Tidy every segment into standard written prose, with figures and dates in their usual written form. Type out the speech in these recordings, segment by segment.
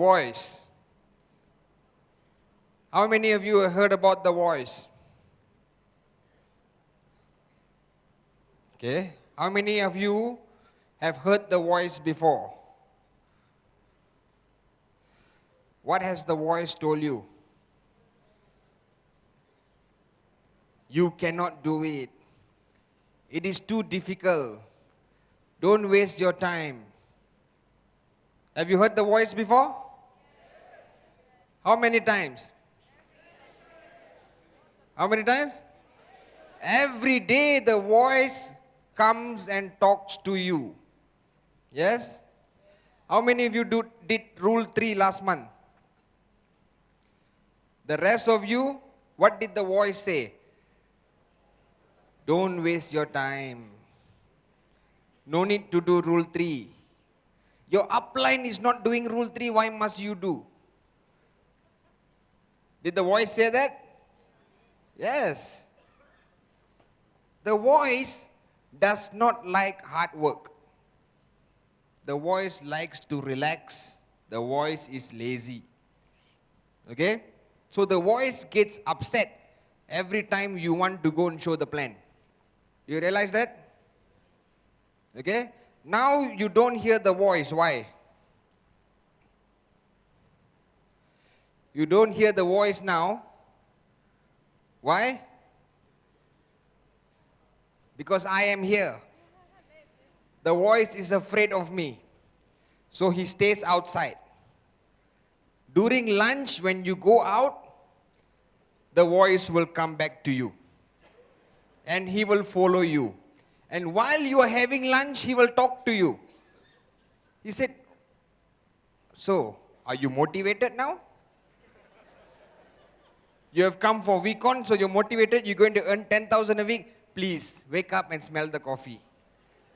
Voice. How many of you have heard about The Voice? Okay. How many of you have heard The Voice before? What has The Voice told you? You cannot do it. It is too difficult. Don't waste your time. Have you heard The Voice before? How many times? How many times? Every day the voice comes and talks to you. Yes? How many of you did Rule 3 last month? The rest of you, what did the voice say? Don't waste your time. No need to do Rule 3. Your upline is not doing Rule 3, why must you do? Did the voice say that? Yes. The voice does not like hard work. The voice likes to relax. The voice is lazy. Okay? So the voice gets upset every time you want to go and show the plan. Do you realize that? Okay? Now you don't hear the voice. Why? You don't hear the voice now. Why? Because I am here. The voice is afraid of me. So he stays outside. During lunch, when you go out, the voice will come back to you. And he will follow you. And while you are having lunch, he will talk to you. He said, so, are you motivated now? You have come for week on, so you're motivated, you're going to earn 10,000 a week. Please, wake up and smell the coffee.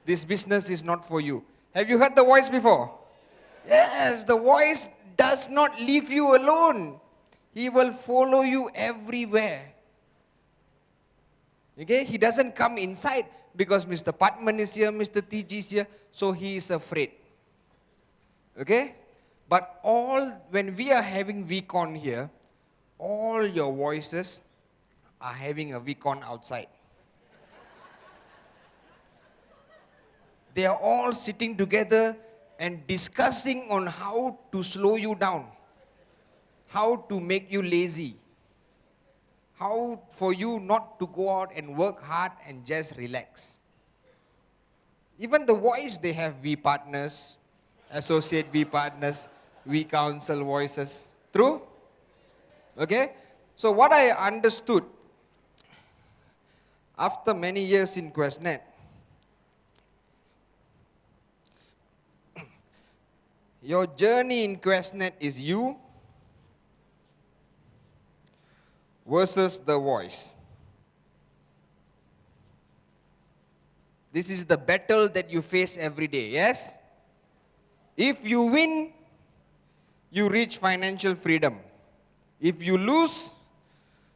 This business is not for you. Have you heard the voice before? Yes, the voice does not leave you alone. He will follow you everywhere. Okay, he doesn't come inside because Mr. Patman is here, Mr. TG is here, so he is afraid. Okay, but when we are having week on here, all your voices are having a week on outside. They are all sitting together and discussing on how to slow you down, how to make you lazy, how for you not to go out and work hard and just relax. Even the voice, they have V partners, associate V partners, V council voices. True? Okay? So what I understood after many years in QuestNet, your journey in QuestNet is you versus the voice. This is the battle that you face every day, yes? If you win, you reach financial freedom. If you lose,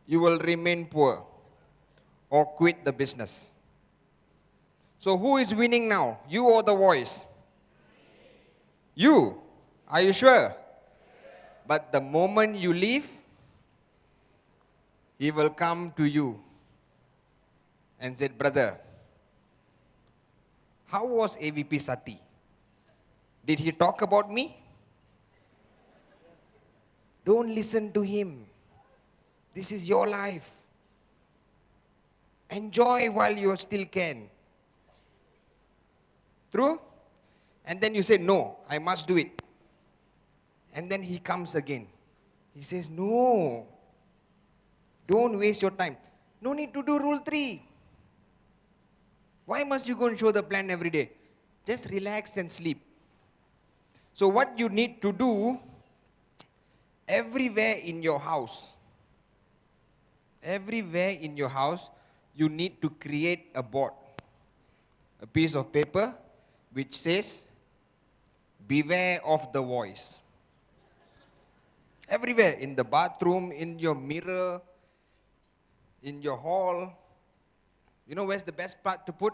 you will remain poor or quit the business. So who is winning now? You or the voice? You. Are you sure? But the moment you leave, he will come to you and said, brother, how was AVP Sati? Did he talk about me? Don't listen to him. This is your life. Enjoy while you still can. True? And then you say, no, I must do it. And then he comes again. He says, no, don't waste your time. No need to do Rule 3. Why must you go and show the plan every day? Just relax and sleep. So what you need to do, everywhere in your house, you need to create a board, a piece of paper which says, beware of the voice. Everywhere, in the bathroom, in your mirror, in your hall. You know where's the best part to put?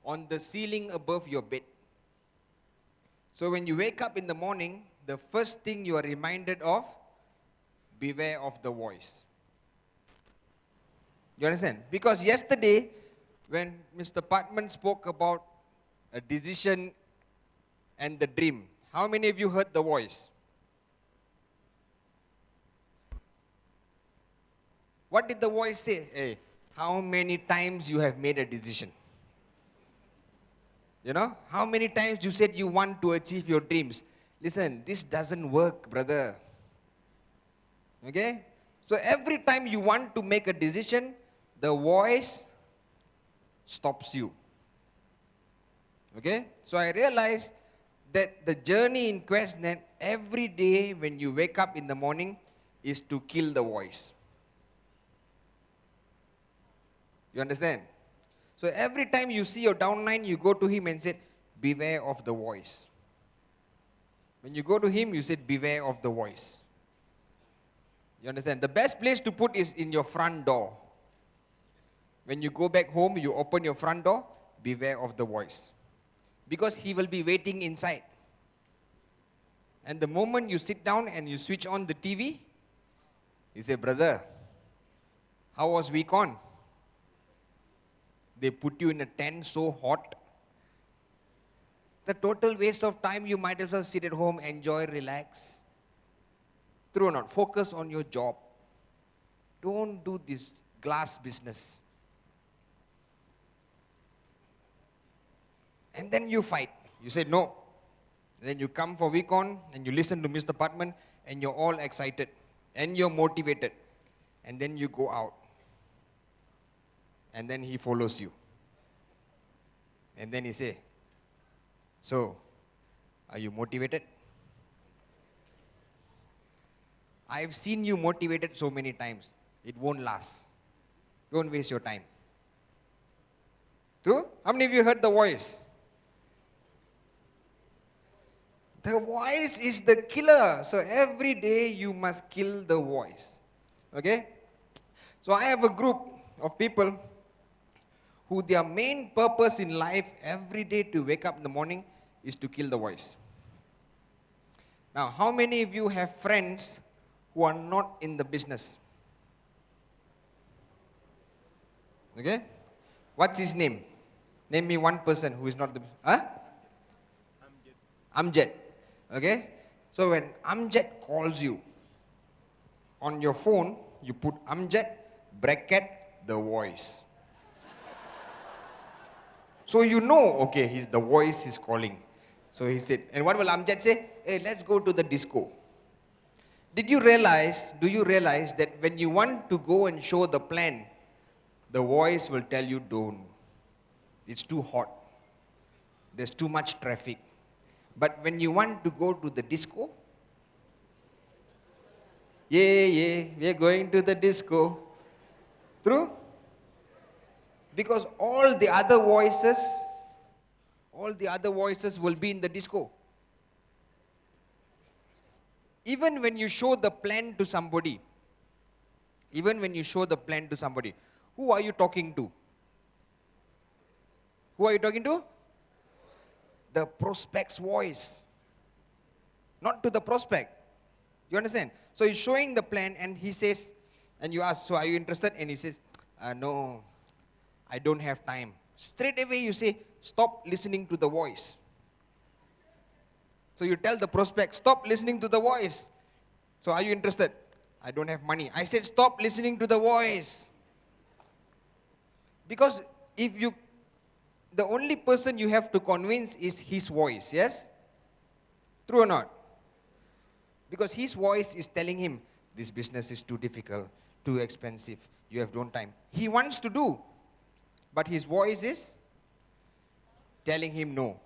On the ceiling above your bed. So when you wake up in the morning, the first thing you are reminded of, beware of the voice. You understand? Because yesterday, when Mr. Patman spoke about a decision and the dream, how many of you heard the voice? What did the voice say? Hey, how many times you have made a decision? You know, how many times you said you want to achieve your dreams? Listen, this doesn't work, brother. Okay? So every time you want to make a decision, the voice stops you. Okay? So I realized that the journey in QuestNet, every day when you wake up in the morning, is to kill the voice. You understand? So every time you see your downline, you go to him and say, beware of the voice. When you go to him, you say, beware of the voice. You understand? The best place to put is in your front door. When you go back home, you open your front door, beware of the voice. Because he will be waiting inside. And the moment you sit down and you switch on the TV, he say, brother, how was week on? They put you in a tent so hot. It's a total waste of time. You might as well sit at home, enjoy, relax. True or not? Focus on your job. Don't do this glass business. And then you fight. You say no. Then you come for week on and you listen to Mr. Patman and you're all excited and you're motivated. And then you go out. And then he follows you. And then he say, so, are you motivated? I've seen you motivated so many times. It won't last. Don't waste your time. True? How many of you heard the voice? The voice is the killer. So every day you must kill the voice. Okay? So I have a group of people who their main purpose in life every day to wake up in the morning is to kill the voice. Now, how many of you have friends who are not in the business? Okay? What's his name? Name me one person who is not the... Huh? Amjad. Okay? So when Amjad calls you, on your phone, you put Amjad, bracket, the voice. So you know, okay, the voice is calling. So he said, and what will Amjad say? Hey, let's go to the disco. Do you realize that when you want to go and show the plan, the voice will tell you don't. It's too hot. There's too much traffic. But when you want to go to the disco, yeah, we're going to the disco. True? Because all the other voices will be in the disco. Even when you show the plan to somebody, who are you talking to? Who are you talking to? The prospect's voice. Not to the prospect. You understand? So he's showing the plan and he says, and you ask, so are you interested? And he says, no, I don't have time. Straight away you say, stop listening to the voice. So you tell the prospect, stop listening to the voice. So are you interested? I don't have money. I said, stop listening to the voice. Because the only person you have to convince is his voice, yes? True or not? Because his voice is telling him, this business is too difficult, too expensive, you have no time. He wants to do, but his voice is telling him no.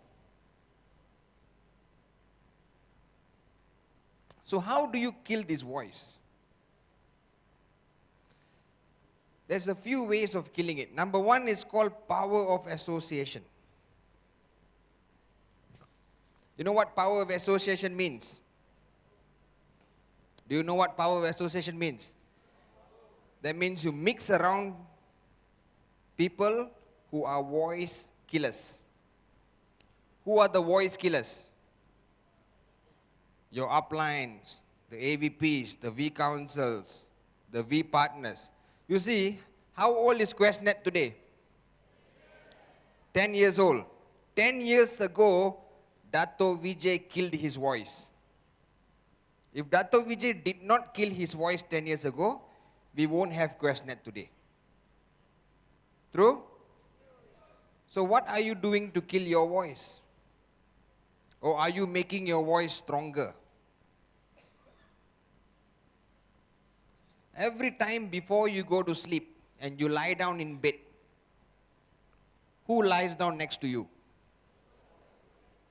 So how do you kill this voice? There's a few ways of killing it. Number one is called power of association. You know what power of association means? Do you know what power of association means? That means you mix around people who are voice killers. Who are the voice killers? your uplines, the AVPs, the V councils, the V partners. You see, how old is QuestNet today? 10 years old. 10 years ago, Dato Vijay killed his voice. If Dato Vijay did not kill his voice 10 years ago, we won't have QuestNet today. True? So what are you doing to kill your voice? Or are you making your voice stronger? Every time before you go to sleep and you lie down in bed, who lies down next to you?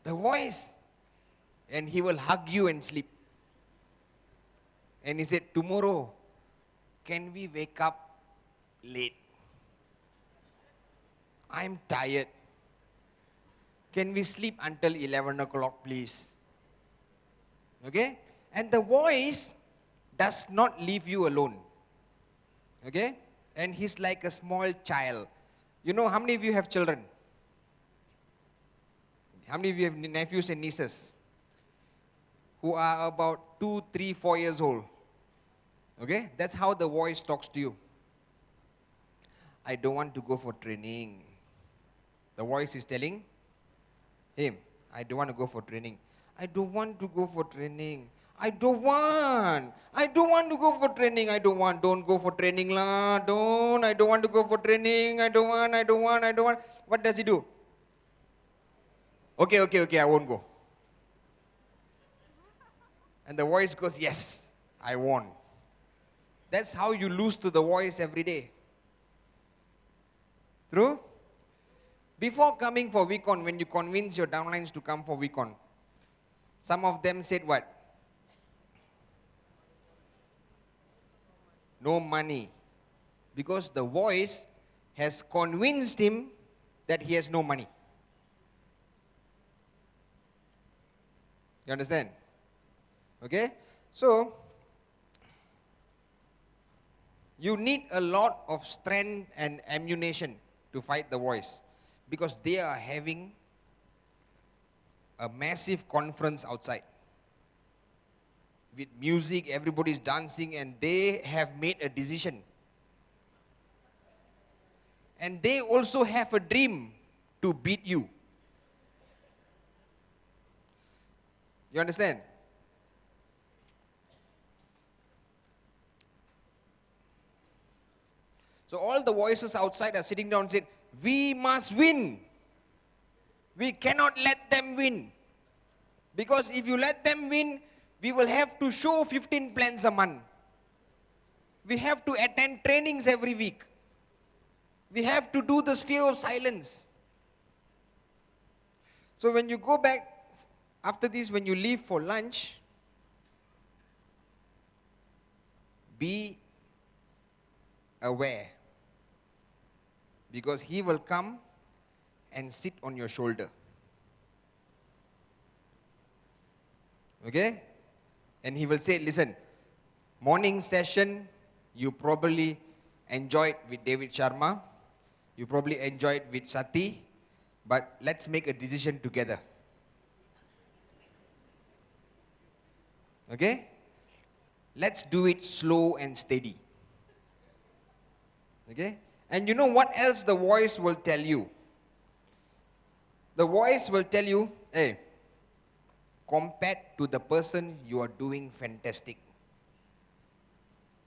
The voice. And he will hug you and sleep. And he said, tomorrow, can we wake up late? I'm tired. Can we sleep until 11 o'clock, please? Okay? And the voice does not leave you alone. Okay? And he's like a small child. You know, how many of you have children? How many of you have nephews and nieces who are about 2, 3, 4 years old? Okay? That's how the voice talks to you. I don't want to go for training. The voice is telling him, I don't want to go for training. I don't want to go for training. I don't want to go for training. Don't go for training lah. I don't want to go for training. I don't want. What does he do? Okay, I won't go. And the voice goes, yes, I won. That's how you lose to the voice every day. True? Before coming for Vicon, when you convince your downlines to come for Vicon, some of them said what? No money. Because the voice has convinced him that he has no money. You understand? Okay? So, you need a lot of strength and ammunition to fight the voice. Because they are having a massive conference outside. With music, everybody's dancing, and they have made a decision. And they also have a dream to beat you. You understand? So all the voices outside are sitting down and said, we must win. We cannot let them win. Because if you let them win, we will have to show 15 plans a month. We have to attend trainings every week. We have to do the sphere of silence. So when you go back, after this, when you leave for lunch, be aware. Because he will come and sit on your shoulder. Okay? And he will say, listen, morning session, you probably enjoyed with David Sharma. You probably enjoyed with Sati. But let's make a decision together. Okay? Let's do it slow and steady. Okay? And you know what else the voice will tell you? The voice will tell you, hey, compared to the person, you are doing fantastic.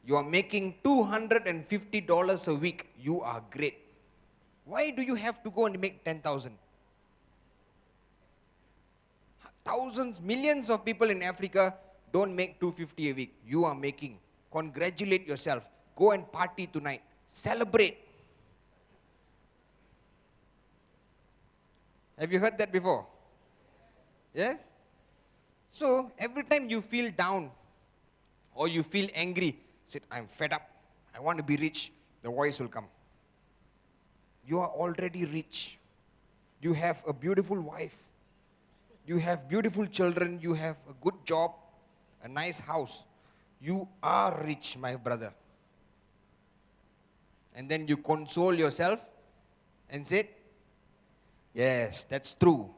You are making $250 a week. You are great. Why do you have to go and make 10,000? Thousands, millions of people in Africa don't make $250 a week. You are making. Congratulate yourself. Go and party tonight. Celebrate. Have you heard that before? Yes? So, every time you feel down or you feel angry, say, I'm fed up, I want to be rich, the voice will come. You are already rich. You have a beautiful wife. You have beautiful children. You have a good job, a nice house. You are rich, my brother. And then you console yourself and say, yes, that's true.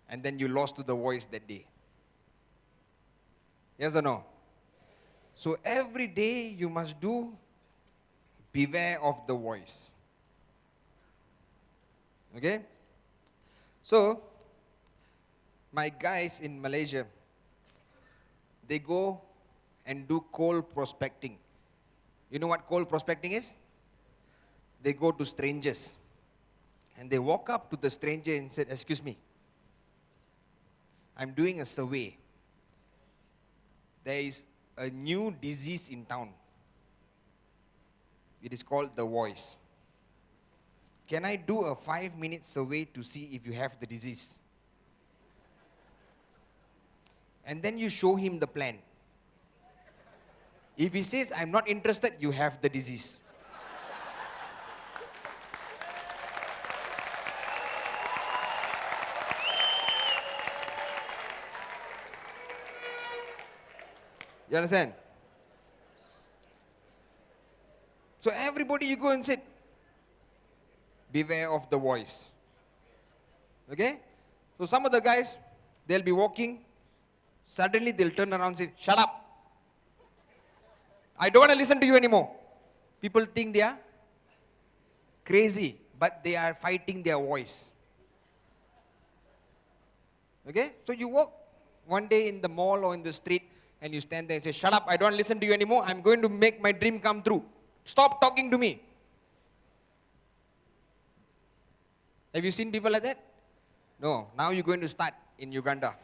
And then you lost to the voice that day. Yes or no? So every day you must do beware of the voice. Okay? So, my guys in Malaysia, they go and do coal prospecting. You know what coal prospecting is? They go to strangers. And they walk up to the stranger and said, "Excuse me, I'm doing a survey. There is a new disease in town. It is called the voice. Can I do a 5-minute survey to see if you have the disease?" And then you show him the plan. If he says, "I'm not interested," you have the disease. You understand? So everybody you go and sit, beware of the voice. Okay? So some of the guys, they'll be walking, suddenly they'll turn around and say, "Shut up. I don't want to listen to you anymore." People think they are crazy, but they are fighting their voice. Okay? So you walk one day in the mall or in the street and you stand there and say, "Shut up, I don't listen to you anymore. I'm going to make my dream come true. Stop talking to me." Have you seen people like that? No. Now you're going to start in Uganda.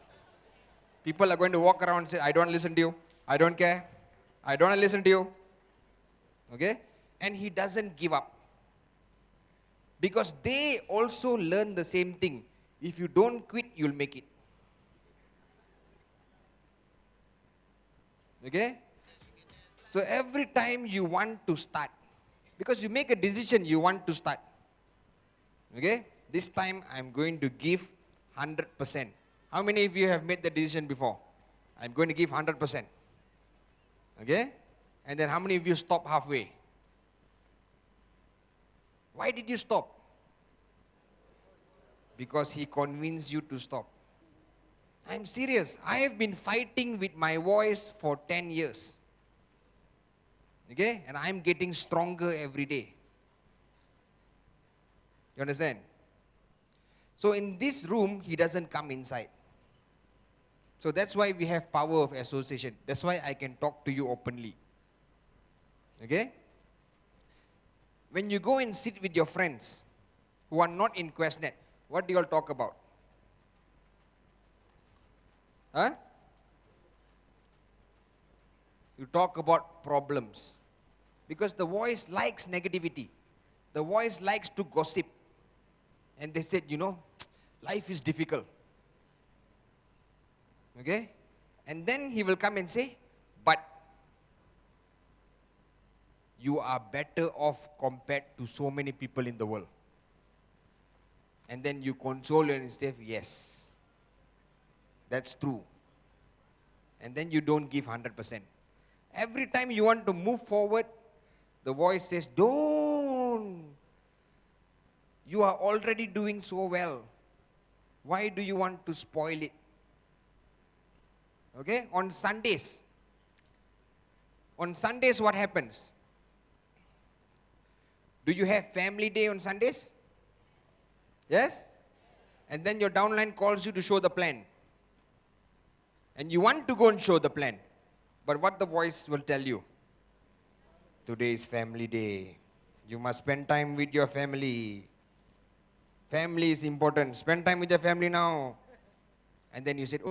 People are going to walk around and say, "I don't listen to you. I don't care. I don't want to listen to you." Okay? And he doesn't give up. Because they also learn the same thing. If you don't quit, you'll make it. Okay? So every time you want to start, because you make a decision, you want to start. Okay? This time I'm going to give 100%. How many of you have made the decision before? I'm going to give 100%. Okay? And then how many of you stop halfway? Why did you stop? Because he convinced you to stop. I'm serious. I have been fighting with my voice for 10 years. Okay? And I'm getting stronger every day. You understand? So in this room, he doesn't come inside. So that's why we have power of association. That's why I can talk to you openly. Okay? When you go and sit with your friends who are not in QuestNet, what do you all talk about? Huh? You talk about problems. Because the voice likes negativity. The voice likes to gossip. And they said, life is difficult. Okay? And then he will come and say, "But you are better off compared to so many people in the world." And then you console yourself, "Yes, that's true." And then you don't give 100%. Every time you want to move forward, the voice says, "Don't. You are already doing so well. Why do you want to spoil it?" Okay? On Sundays, what happens? Do you have family day on Sundays? Yes? And then your downline calls you to show the plan. And you want to go and show the plan. But what the voice will tell you? Today is family day. You must spend time with your family. Family is important. Spend time with your family now. And then you said,